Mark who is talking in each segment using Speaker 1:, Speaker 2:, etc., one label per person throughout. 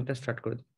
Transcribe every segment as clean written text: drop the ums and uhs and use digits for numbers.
Speaker 1: এটা স্টার্ট করে দিই।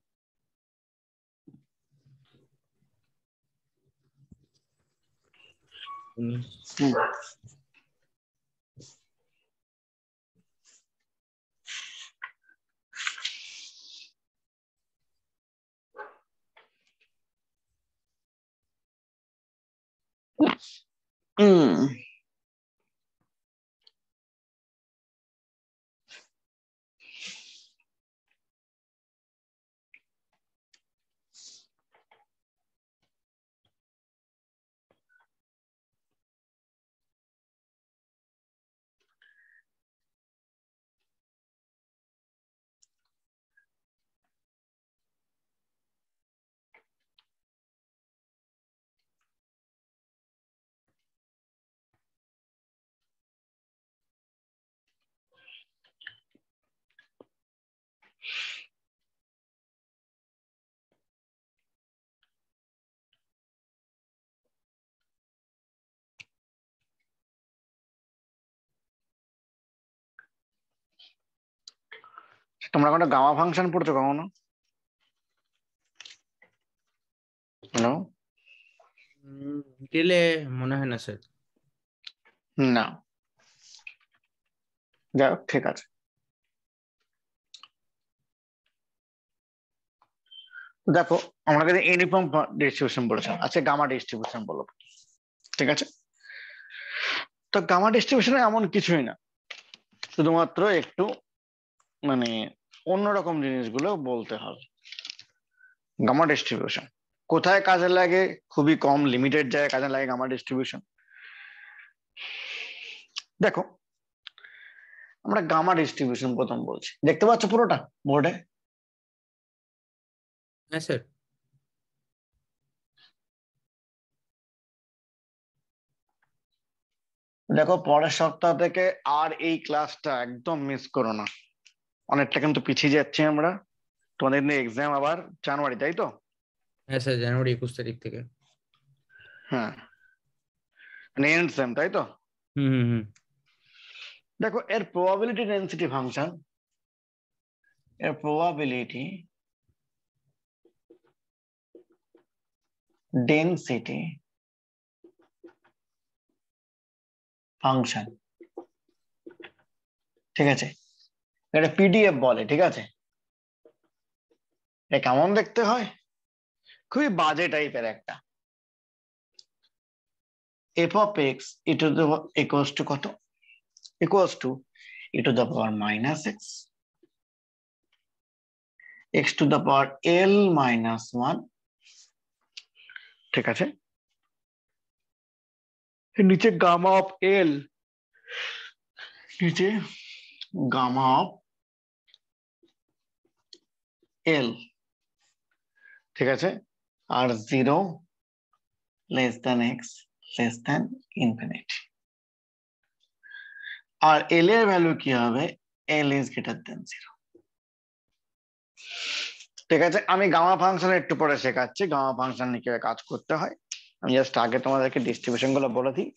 Speaker 2: তোমরা কোনো গামা ফাংশন পড়ছো কখনো? হ্যালো?
Speaker 1: ডিটেলে মনে হয় না স্যার।
Speaker 2: না, যাই হোক, ঠিক আছে। দেখো, আমরা কিন্তু ইউনিফর্ম ডিস্ট্রিবিউশন বলেছিলাম, আচ্ছা গামা ডিস্ট্রিবিউশন বলো। ঠিক আছে, তো গামা ডিস্ট্রিবিউশনে এমন কিছুই না, শুধুমাত্র একটু মানে অন্যরকম জিনিসগুলো বলতে হবে। গামা ডিস্ট্রিবিউশন কোথায় কাজে লাগে? খুবই কম লিমিটেড জায়গায় কাজে লাগে গামা ডিস্ট্রিবিউশন। দেখো, আমরা গামা ডিস্ট্রিবিউশন প্রথম বলছি, দেখতে পাচ্ছ পুরোটা বোর্ডে?
Speaker 1: হ্যাঁ স্যার।
Speaker 2: দেখো, পরের সপ্তাহ থেকে আর এই ক্লাসটা একদম মিস করো না, অনেকটা কিন্তু পিছিয়ে যাচ্ছি আমরা। তোমাদের এক্সাম আবার জানুয়ারি, তাই তো?
Speaker 1: হ্যাঁ স্যার, জানুয়ারি 21 তারিখ থেকে।
Speaker 2: হ্যাঁ, এন্ড সেম, তাই তো?
Speaker 1: হুম হুম হুম।
Speaker 2: দেখো, এর প্রবাবিলিটি ডেন্সিটি ফাংশন, এর প্রবাবিলিটি ডেন্সিটি ফাংশন, ঠিক আছে, এটা পিডিএফ বলে। ঠিক আছে, এটা কেমন দেখতে হয়? খুবই বাজে টাইপের একটা। F of x e to the equals to কত? Equals to e to the power minus x, x to the power l minus one. ঠিক আছে, নিচে গামা অফ এল, নিচে গামা অফ এল। ঠিক আছে, আর zero less than x less than infinity. আর l এর ভ্যালু কি হবে? L is greater than zero. ঠিক আছে, আমি গামা ফাংশন একটু পরে শেখাচ্ছি, গামা ফাংশন নিয়ে কিভাবে কাজ করতে হয়। আমি জাস্ট আগে তোমাদেরকে ডিস্ট্রিবিউশন গুলো বলে দিই,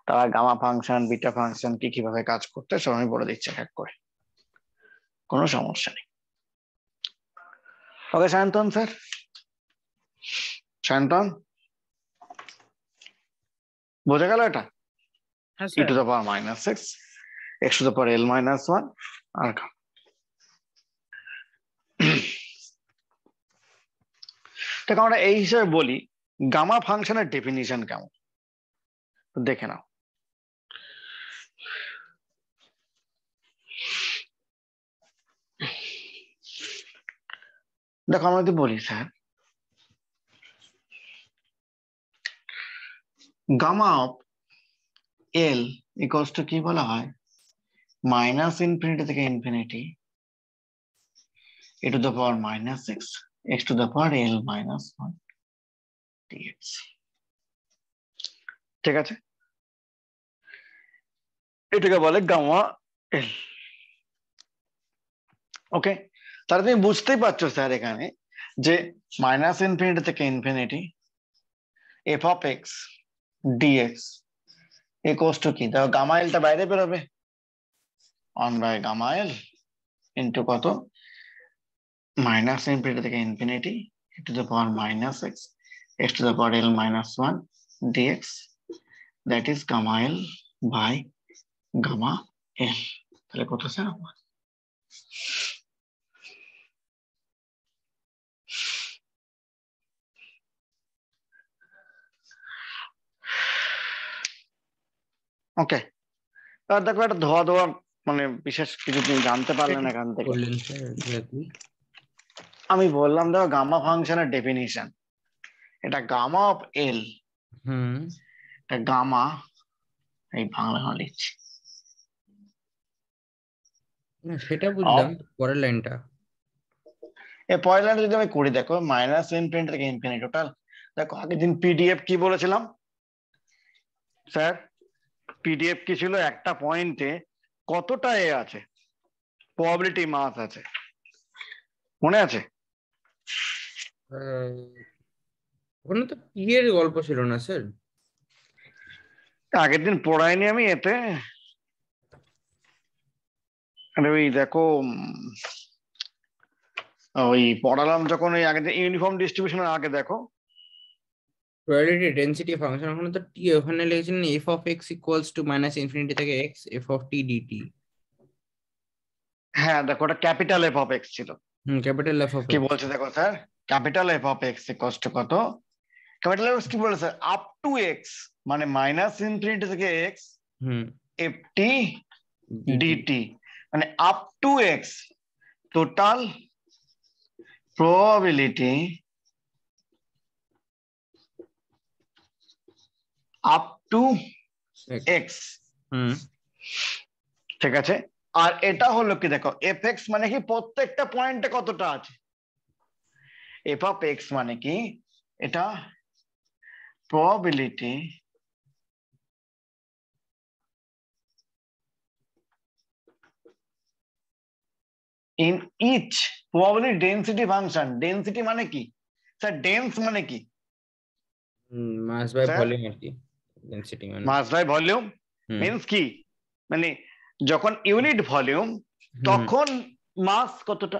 Speaker 2: তারা গামা ফাংশন বিটা ফাংশন কি কিভাবে কাজ করতে সব আমি বলে দিচ্ছি এক এক করে, কোনো সমস্যা নেই। ওকে সায়ন্তন স্যার, সায়ন্তন বোঝা গেল এটা?
Speaker 1: হ্যাঁ
Speaker 2: e
Speaker 1: sir.
Speaker 2: To the power minus x, x to the power l minus one, আর দেখো, আমরা এই হিসেবে বলি গামা ফাংশনের ডেফিনিশন কেমন দেখে নাও। দেখো, আমরা যদি বলি sir gamma of L equals to কি বলা হয়? মাইনাস ইনফিনিটি থেকে infinity e to the power minus x to the power l minus 1 dx। ঠিক আছে, এটাকে বলে গামা এল। ওকে, তাহলে তুমি বুঝতেই পারছো স্যার এখানে যে মাইনাস ইনফিনিটি থেকে infinity f of x dx equals to কি? দেখো, গামা এলটা বাইরে বেরোবে, 1 বাই গামা এল ইন্টু কত? মাইনাস ইনফিনিটি থেকে infinity e to the power minus x to the power l minus 1 dx, that is gamma l by gamma l. তাহলে কত sir? ওকে, এবার দেখো একটা ধোয়া ধোয়া মানে বিশেষ কিছু তুমি জানতে পারলে না এখান থেকে।
Speaker 1: বললেন স্যার এক্স্যাক্টলি।
Speaker 2: আমি বললাম দেখো গামা ফাংশনের ডেফিনিশন, এটা গামা অফ এল,
Speaker 1: হুম।
Speaker 2: এটা গামা, এই বাংলা লিখছি
Speaker 1: না সেটা
Speaker 2: অফ,
Speaker 1: বুঝলাম, পরের লাইনটা।
Speaker 2: এই পরের লাইনটা যদি আমি করি দেখো মাইনাস ইনফিনিটি থেকে ইনফিনিটি টোটাল। দেখো আগের দিন পিডিএফ কি বলেছিলাম স্যার? পিডিএফ কি ছিল? একটা পয়েন্টে কতটা এ আছে, প্রবাবিলিটি মাস আছে, মনে আছে?
Speaker 1: ওখানে তো পি এর গল্প ছিল না স্যার?
Speaker 2: আগের দিন পড়াইনি আমি এতে, আরে ওই দেখো ওই পড়ালাম যখন ওই আগে ইউনিফর্ম ডিস্ট্রিবিউশনের আগে দেখো।
Speaker 1: প্রবাবিলিটি ডেনসিটি ফাংশন ওখানে তো টি, ওখানে লিখেছিলেন f of x equals to minus infinity থেকে x f of t dt.
Speaker 2: হ্যাঁ দেখো ওটা ক্যাপিটাল এফ অফ এক্স ছিল।
Speaker 1: ক্যাপিটাল এফ অফ
Speaker 2: কি
Speaker 1: এক্স।
Speaker 2: বলছে দেখো sir, capital f of x equals to কত, ক্যাপিটাল এফ কি বলেছে আপ টু এক্স, মানে মাইনাস ইনফিনিটি থেকে এক্স
Speaker 1: হুম।
Speaker 2: F t
Speaker 1: dt.
Speaker 2: ডিটি, মানে up to x total probability up to x.
Speaker 1: হুম।
Speaker 2: ঠিক আছে, আর এটা হলো কি দেখো এফ এক্স মানে কি প্রত্যেকটা পয়েন্টে কতটা আছে, এফ অফ এক্স মানে কি এটা probability in each, probability density function. Density মানে কি স্যার? ডেন্স মানে কি
Speaker 1: মাস বাই
Speaker 2: স্যার?
Speaker 1: ভলিউম আর কি, ডেনসিটি মানে।
Speaker 2: Mass by volume
Speaker 1: hmm.
Speaker 2: Means কি, মানে যখন ইউনিট ভলিউম
Speaker 1: হুম।
Speaker 2: তখন মাস কতটা।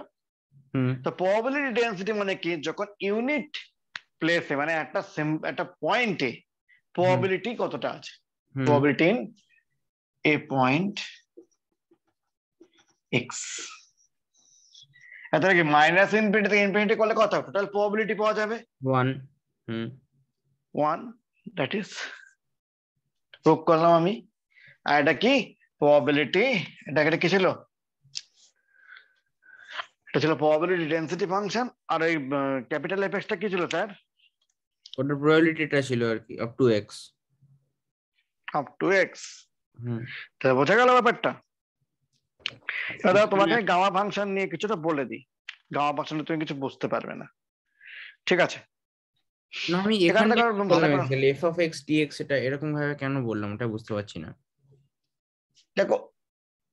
Speaker 1: হুম।
Speaker 2: তো প্রবাবিলিটি ডেনসিটি মানে কি, যখন ইউনিট প্লেসে মানে একটা পয়েন্টে
Speaker 1: হুম।
Speaker 2: প্রবাবিলিটি কতটা আছে,
Speaker 1: হুম।
Speaker 2: Probability in a point x. এত কি মাইনাস ইনফিনিটি থেকে ইনফিনিটি করলে কত টোটাল প্রবাবিলিটি পাওয়া যাবে?
Speaker 1: One. Hmm.
Speaker 2: One, that is prove করলাম আমি। আর এটা কি প্রবাবিলিটি, এটা কি ছিল? এটা ছিল প্রবাবিলিটি ডেনসিটি ফাংশন। আর এই ক্যাপিটাল এফ এক্সটা কি ছিল স্যার?
Speaker 1: ওটার প্রবাবিলিটিটা ছিল আর কি up to x.
Speaker 2: Up to x.
Speaker 1: হুম।
Speaker 2: তাহলে বোঝা গেল ব্যাপারটা। এবার তোমাকে আমি গামা ফাংশন নিয়ে কিছুটা বলে দিই, গামা ফাংশনে তুমি কিছু বুঝতে পারবে না, ঠিক আছে?
Speaker 1: না আমি
Speaker 2: এখানে
Speaker 1: এখানটা
Speaker 2: দেখো
Speaker 1: কি
Speaker 2: ভালো
Speaker 1: বললাম
Speaker 2: করে
Speaker 1: actually f of x dx, এটা এরকম ভাবে কেন বললাম ওটা বুঝতে পারছি না।
Speaker 2: দেখো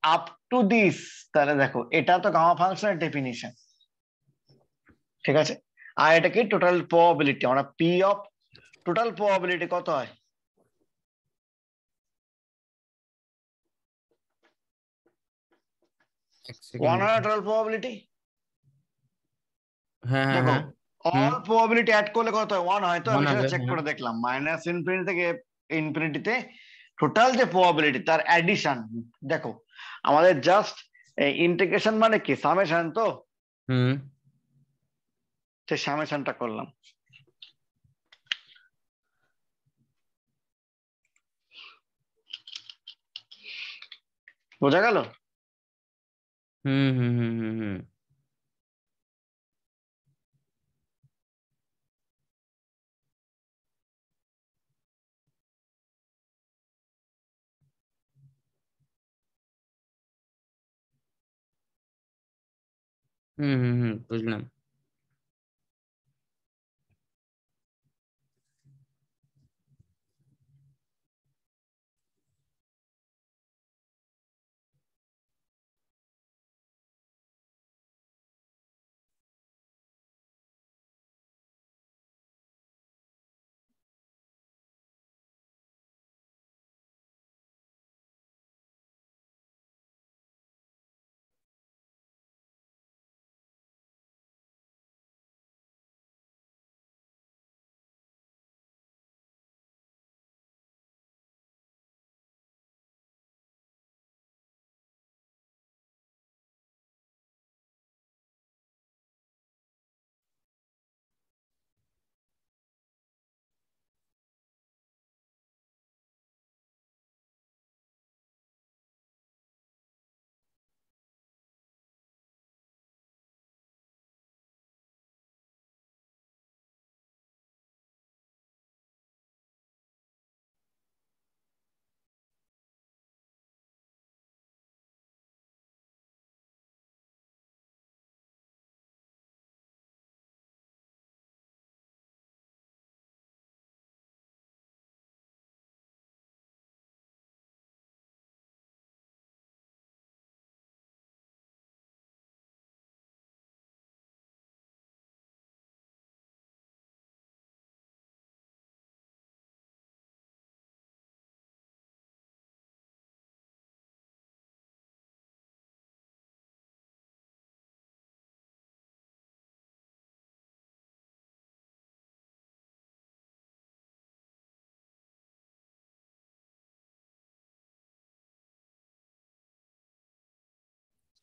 Speaker 2: আপ টু দিস, তাহলে দেখো এটা তো গামা ফাংশনের ডেফিনিশন, ঠিক আছে? আর এটা কি টোটাল প্রবাবিলিটি, আমরা পি অফ টোটাল প্রবাবিলিটি কত হয়,
Speaker 1: এক
Speaker 2: ওয়ান
Speaker 1: সেকেন্ড।
Speaker 2: হয় টোটাল প্রবাবিলিটি।
Speaker 1: হ্যাঁ হ্যাঁ
Speaker 2: দেখো
Speaker 1: হ্যাঁ। হুম।
Speaker 2: অল প্রবাবিলিটি অ্যাড করলে কত হয়, ওয়ান হয়। তো
Speaker 1: ওয়ান
Speaker 2: আমি সেটা
Speaker 1: হবে,
Speaker 2: চেক
Speaker 1: হ্যাঁ।
Speaker 2: করে দেখলাম মাইনাস ইনফিনিটি থেকে ইনফিনিটিতে টোটাল যে প্রবাবিলিটি তার অ্যাডিশন। দেখো আমাদের জাস্ট ইন্টিগ্রেশন মানে কি সামেশন, তো
Speaker 1: হুম।
Speaker 2: সেই সামেশনটা করলাম। বোঝা গেল?
Speaker 1: হুম। হুম। হুম। হুম। হুম। হুম। হুম। হুম। বুঝলাম।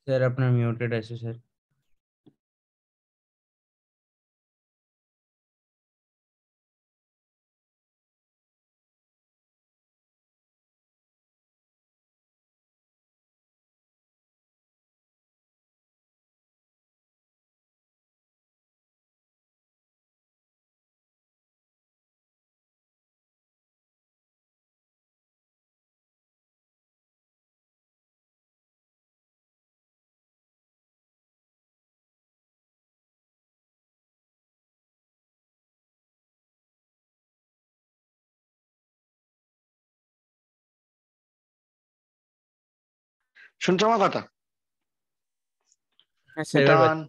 Speaker 1: স্যার আপনার মিউটেড আছে স্যার।
Speaker 2: শুনছো আমার কথা?
Speaker 1: হ্যাঁ স্যার এবার
Speaker 2: মিতান,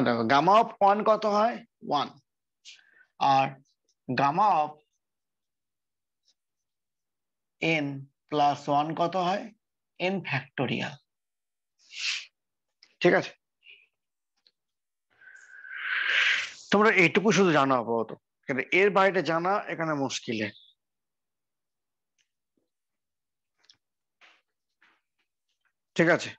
Speaker 2: দেখো গামা অফ 1 কত হয়? 1। আর গামা অফ n প্লাস 1 কত হয়? n factorial. ঠিক আছে, তোমরা এইটুকু শুধু জানো আপাতত, কিন্তু এর বাইরে জানা এখানে মুশকিলের। ঠিক আছে,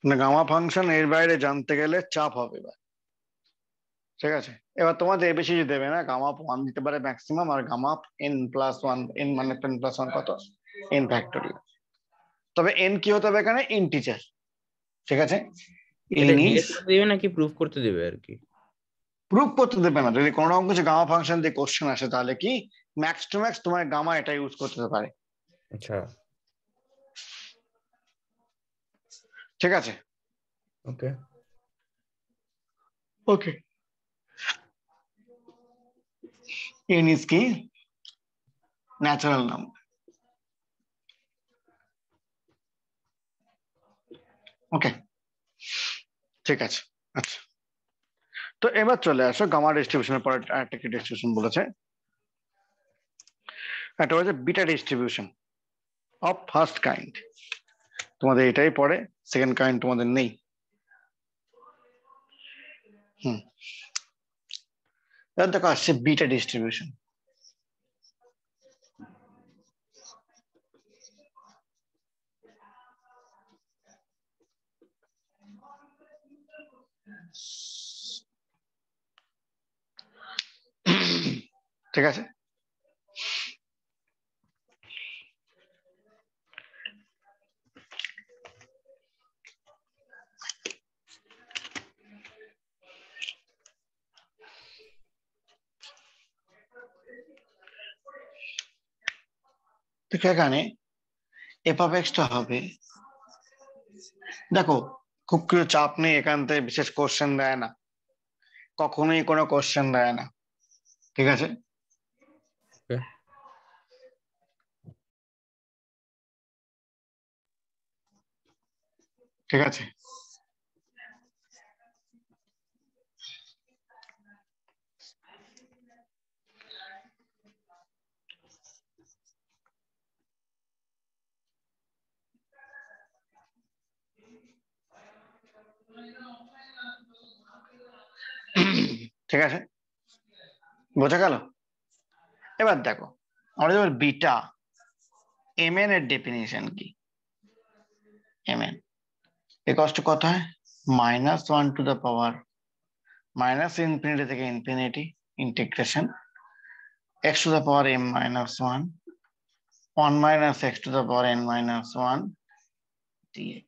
Speaker 2: মানে গামা ফাংশন এর বাইরে জানতে গেলে চাপ হবে এবার। ঠিক আছে, এবার তোমাদের বেশি কিছু দেবে না, গামা অফ 1 দিতে পারে ম্যাক্সিমাম, আর gamma of n plus 1, n মানে n প্লাস 1 কত? n factorial. তবে n কি হতে হবে এখানে? ইন্টিজার। ঠিক আছে,
Speaker 1: এটা
Speaker 2: n ইজ,
Speaker 1: জিজ্ঞেস করতে দিবে নাকি প্রুফ করতে দেবে আর কি?
Speaker 2: প্রুফ করতে দেবে না। যদি কোনো রকম কিছু গামা ফাংশন দিয়ে কোশ্চেন আসে তাহলে কি ম্যাক্স টু ম্যাক্স তোমার গামা এটা ইউজ করতে পারে।
Speaker 1: আচ্ছা
Speaker 2: ঠিক আছে,
Speaker 1: ওকে।
Speaker 2: ওকে। n ইজ কি? Natural number. ওকে, ঠিক আছে। আচ্ছা, তো এবার চলে আসো গামা ডিস্ট্রিবিউশনের পরে একটা কি ডিস্ট্রিবিউশন বলেছে, একটা হচ্ছে beta distribution of first kind. তোমাদের এটাই পড়ে, সেকেন্ড কাইন্ড তোমাদের নেই। হুম, এবার দেখো আসছে বিটা ডিস্ট্রিবিউশন। ঠিক আছে, তো এখানে এফ অফ এক্সটা হবে, দেখো খুব কিছু চাপ নেই, এখান থেকে বিশেষ কোশ্চেন দেয় না, কখনোই কোনো কোশ্চেন দেয় না। ঠিক আছে,
Speaker 1: ওকে
Speaker 2: ঠিক আছে, ঠিক আছে, বোঝা গেল? এবার দেখো আমরা যেমন বিটা এম এন এর ডেফিনিশন কি? এম এন কষ্ট কত হয়? -1 to the power minus infinity থেকে infinity integration x to the power m minus 1, 1 minus x to the power n minus 1 dx।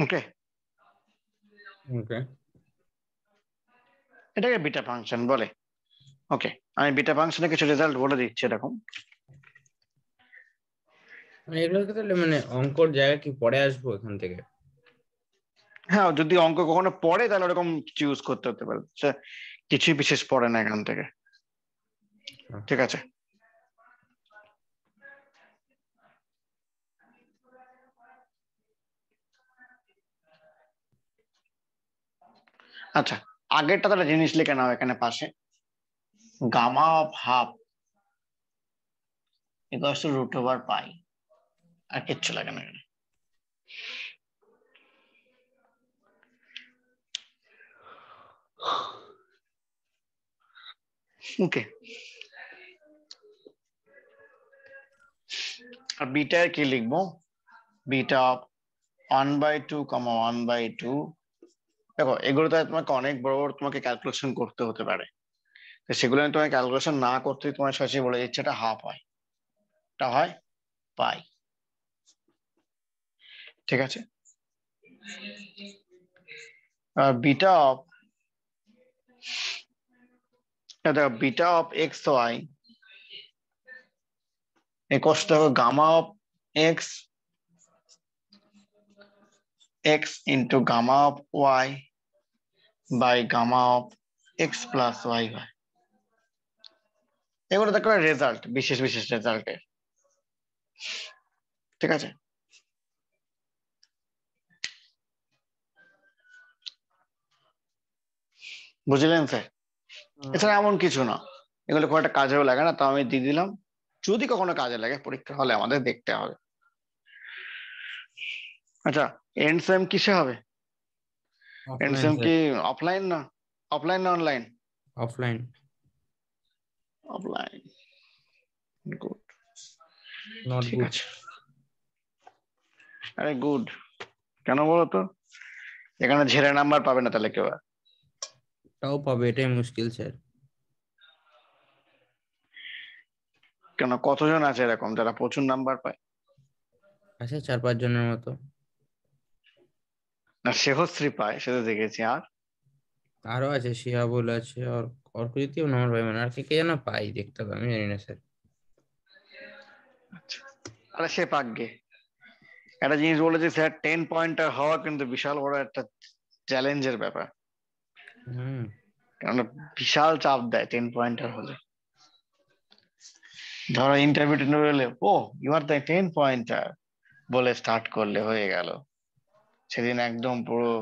Speaker 2: Okay,
Speaker 1: okay.
Speaker 2: এটাকে বিটা ফাংশন বলে। ওকে, আমি beta ফাংশনের কিছু রেজাল্ট বলে দিচ্ছি এরকম।
Speaker 1: মানে এগুলোকে তাহলে মানে অঙ্কর জায়গা কি পরে আসবো এখান থেকে?
Speaker 2: হ্যাঁ, যদি অঙ্ক কখনো পড়ে তাহলে ওরকম চুজ করতে হতে পারে, কিছুই বিশেষ পড়ে না এখান থেকে। ঠিক আছে, আচ্ছা, আগেরটা তাহলে জিনিস লিখে নাও এখানে পাশে, gamma of half equals to √/π, আর কিচ্ছু লাগে না এখানে। ওকে, আর বিটা কি লিখবো? বিটা 1/2, 1/2। দেখো এগুলোতে তোমাকে অনেক বড় বড় তোমাকে ক্যালকুলেশন করতে হতে পারে, তো সেগুলো আমি তোমাকে ক্যালকুলেশন না করতে তোমার সরাসরি বলে দিচ্ছে এটা হাফ হয়, এটা হয় পাই। ঠিক আছে, বিটা অফ, দেখো beta of x y equals to gamma of x x into gamma of y by gamma of x plus y হয়। এগুলো দেখো রেজাল্ট, বিশেষ বিশেষ রেজাল্টের। ঠিক আছে, বুঝলেন স্যার? এছাড়া এমন কিছু না, এগুলো খুব একটা কাজেও লাগে না, তাও আমি দিয়ে দিলাম, যদি কখনো কাজে লাগে পরীক্ষা হলে আমাদের দেখতে হবে। আচ্ছা, এন্ড সেম কিসে হবে? এন্ড
Speaker 1: অফলাইন
Speaker 2: সেম
Speaker 1: স্যার,
Speaker 2: কি অফলাইন না, অফলাইন না online?
Speaker 1: Offline.
Speaker 2: Offline, good,
Speaker 1: not
Speaker 2: ঠিক
Speaker 1: গুড।
Speaker 2: আছে। আরে গুড কেন বলো তো? এখানে ঝেড়ে নাম্বার পাবে না তাহলে কেউ আর।
Speaker 1: তাও পাবে, এটাই মুশকিল স্যার।
Speaker 2: কেন, কতজন আছে এরকম যারা প্রচুর নাম্বার পায়?
Speaker 1: আছে 4-5 জনের মতো।
Speaker 2: না, সেহশ্রী পায় সেটা দেখেছি, আর
Speaker 1: আরো আছে, শিহাবুল আছে, আর অর্কজিৎও নম্বর পাই, মানে আর কে কে যেন পাই, দেখতে হবে, আমি জানি না স্যার।
Speaker 2: আচ্ছা, আরে সে পাকগে। একটা জিনিস বলেছি স্যার, 10 পয়েন্টার হওয়া কিন্তু বিশাল বড় একটা চ্যালেঞ্জের ব্যাপার,
Speaker 1: হুম।
Speaker 2: কারণ বিশাল চাপ দেয় 10 পয়েন্টার হলে। ধরো ইন্টারভিউ হলে, ও ইউ আর দ্য 10 পয়েন্টার বলে স্টার্ট করলে হয়ে গেল, সেদিন একদম পুরো।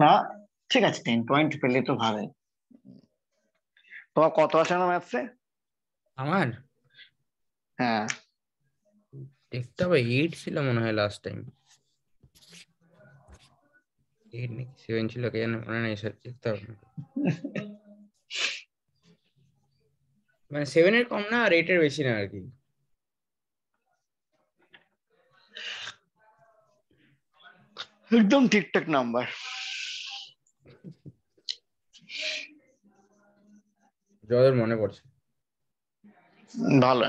Speaker 2: না, ঠিক আছে, 10 পয়েন্ট পেলে তো ভালো। তোমার কত আছে না ম্যাথসে?
Speaker 1: আমার
Speaker 2: হ্যাঁ,
Speaker 1: দেখতে হবে, 8 ছিল মনে হয় লাস্ট টাইম। 8 নাকি 7 ছিল, কে জানে, মনে নেই স্যার, দেখতে হবে। মানে 7 এর কম না আর 8 এর বেশি না আর কি।
Speaker 2: একদম ঠিকঠাক নাম্বার।
Speaker 1: যতদূর মনে পড়ছে।
Speaker 2: ভালো।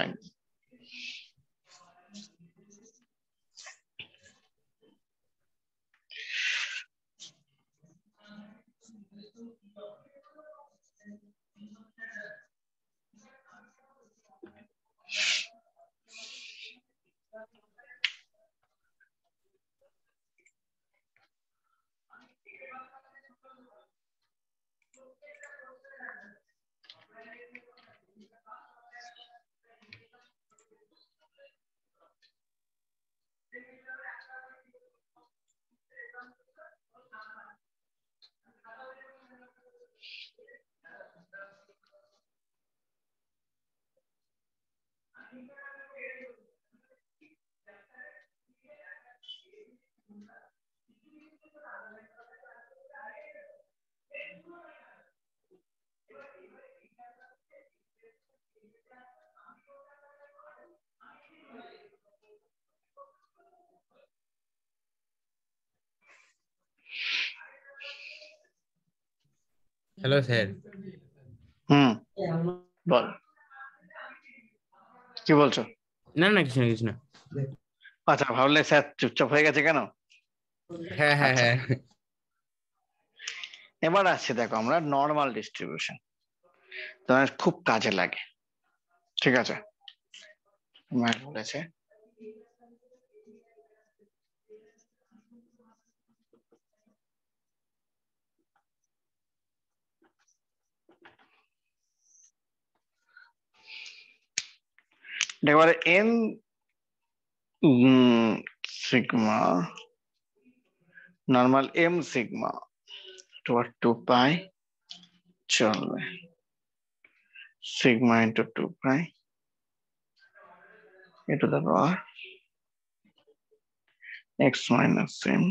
Speaker 1: Hello sir.
Speaker 2: হুম, বল, কি বলছো?
Speaker 1: না না, কিছু না কিছু না।
Speaker 2: আচ্ছা, ভাবলে স্যার চুপচাপ হয়ে গেছে কেন?
Speaker 1: হ্যাঁ হ্যাঁ
Speaker 2: আচ্ছা,
Speaker 1: হ্যাঁ।
Speaker 2: এবার আসছে, দেখো আমরা নর্মাল ডিস্ট্রিবিউশন তোমার খুব কাজে লাগে। ঠিক আছে, তোমার বলেছে এবারে N sigma normal M sigma তোমার 2 পাই চলবে, sigma into 2 pi e to the power x minus M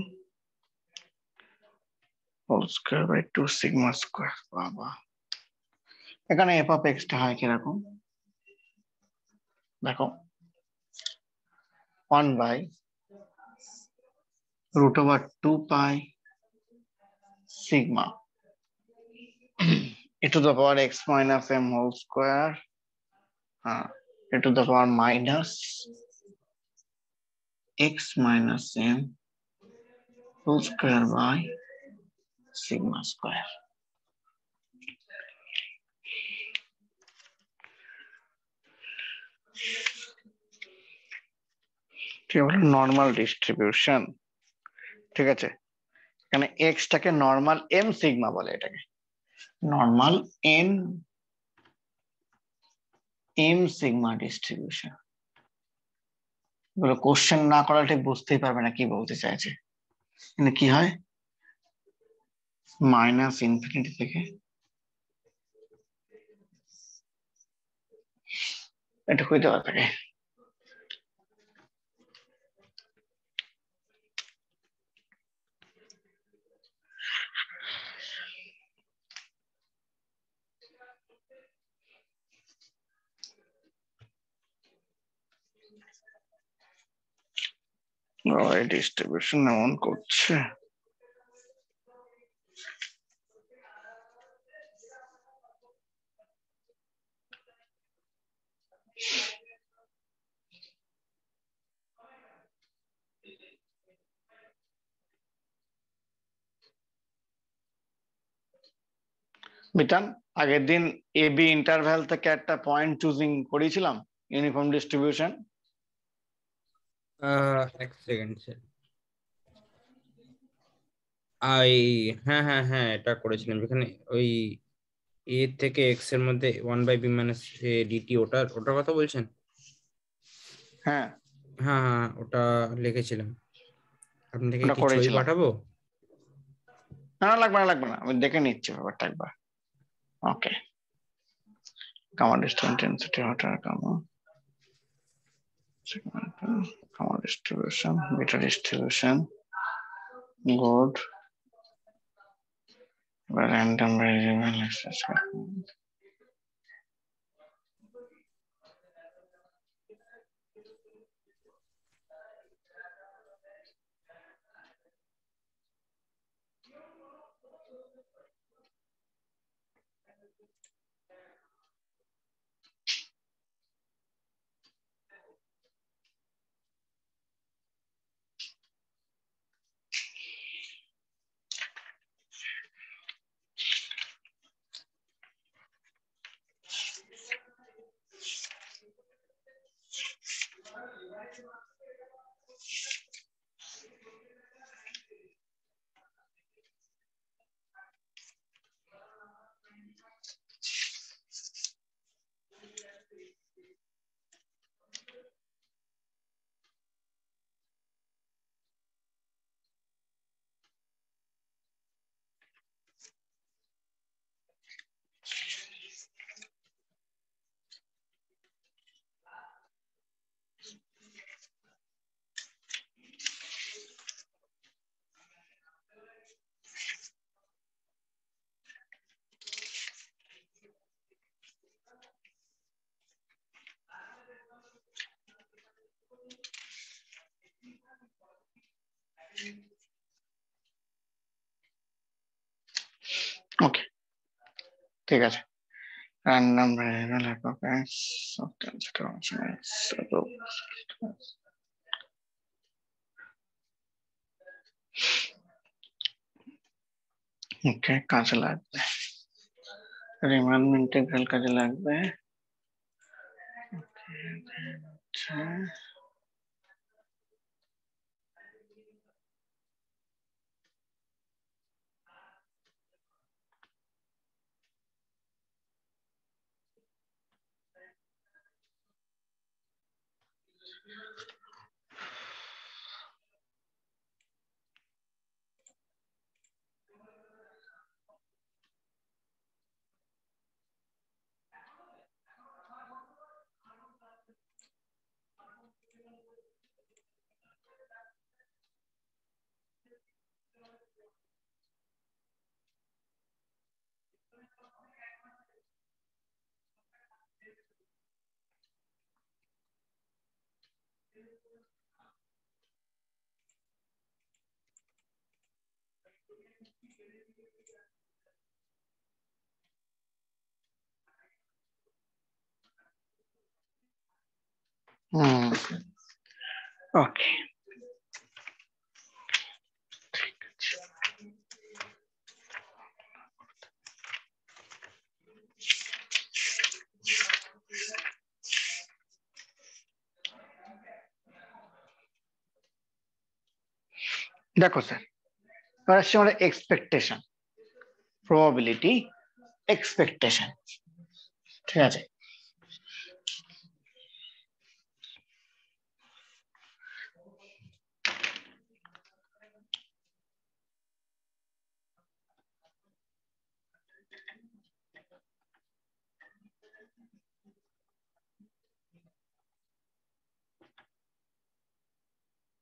Speaker 2: whole square by 2 sigma square. বাবা, এখানে এফ অফ এক্স টা হয় কিরকম দেখো, 1 by root over 2 pi sigma e to the power x minus m whole square, e to the power minus x minus m whole square by sigma square. ঠিক আছে, normal distribution. ঠিক আছে, এখানে x টাকে নর্মাল এম সিগমা বলে, এটাকে normal M sigma distribution. এগুলো question না করা ঠিক বুঝতেই পারবে না কি বলতে চাইছে। এখানে কি হয়, মাইনাস ইনফিনিটি থেকে এটা হইতে দেওয়া থাকে। ডিস্ট্রিবিউশন এমন করছে। বিটান, আগের দিন এ বি ইন্টারভ্যাল থেকে একটা পয়েন্ট চুজিং করেছিলাম, ইউনিফর্ম ডিস্ট্রিবিউশন।
Speaker 1: এক সেকেন্ড স্যার। আই হ্যাঁ হ্যাঁ হ্যাঁ, এটা করেছিলাম যেখানে ওই এ থেকে এক্স এর মধ্যে 1/b মাইনাস ডিটি, ওটার ওটার কথা বলছেন?
Speaker 2: হ্যাঁ,
Speaker 1: হ্যাঁ হ্যাঁ, ওটা লিখেছিলাম। আপনাকে
Speaker 2: ওটা
Speaker 1: কি ছবি
Speaker 2: করেছিলাম।
Speaker 1: পাঠাবো?
Speaker 2: না, লাগবে না, লাগবে না, আমি দেখে নিচ্ছি ব্যাপারটা একবার। ওকে, গামা ডিস্টেন্স ইন্টেন্সিটি হঠাৎ gamma gamma distribution, beta distribution, good, random variable. Okay, ঠিক আছে। Random variable hypothesis of density function is ওকে, কাজে লাগবে। রিমান ইন্টিগ্রাল কাজে লাগবে। আচ্ছা, ওকে, দেখো স্যার, এবার আসছে আমাদের এক্সপেকটেশন, প্রবাবিলিটি, এক্সপেকটেশন। ঠিক আছে,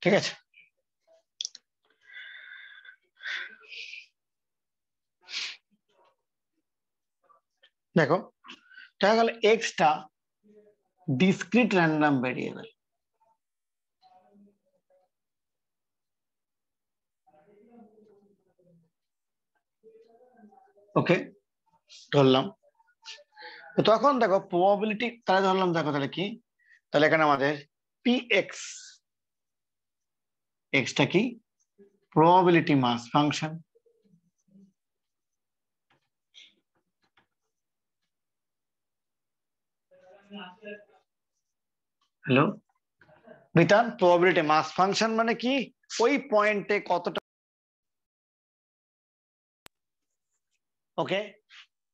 Speaker 2: ঠিক আছে। দেখো, দেখা গেল এক্সটা ডিসক্রিট র্যান্ডম ভেরিয়েবল। ওকে, ধরলাম। তো তখন দেখো প্রবাবিলিটি তাহলে ধরলাম, দেখো তাহলে কি, তাহলে এখানে আমাদের পি এক্স, এক্সটা কি, প্রবাবিলিটি মাস ফাংশন। হ্যালো বিতান, প্রবাবিলিটি মাস ফাংশন মানে কি, ওই পয়েন্টে কতটা। ওকে,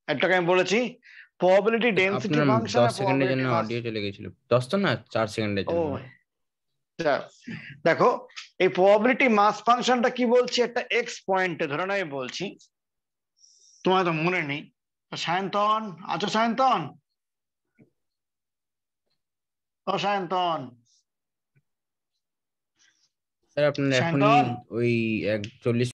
Speaker 2: একটাকে আমি বলেছি প্রবাবিলিটি ডেনসিটি
Speaker 1: আপনার
Speaker 2: ফাংশন
Speaker 1: 10
Speaker 2: আর
Speaker 1: সেকেন্ডের জন্য
Speaker 2: প্রবাবিলিটি মাস।
Speaker 1: অডিও চলে গেছিল, 10 তো না, 4 সেকেন্ডের
Speaker 2: ও
Speaker 1: জন্য।
Speaker 2: দেখো, এই প্রবাবিলিটি মাস ফাংশনটা কি বলছি, একটা এক্স পয়েন্টে ধরে আমি বলছি, তোমার তো মনে নেই। সায়ন্তন আছো? সায়ন্তন, ও সায়ন্তন,
Speaker 1: স্যার আপনার এখনই
Speaker 2: সায়ন্তন।
Speaker 1: ওই 40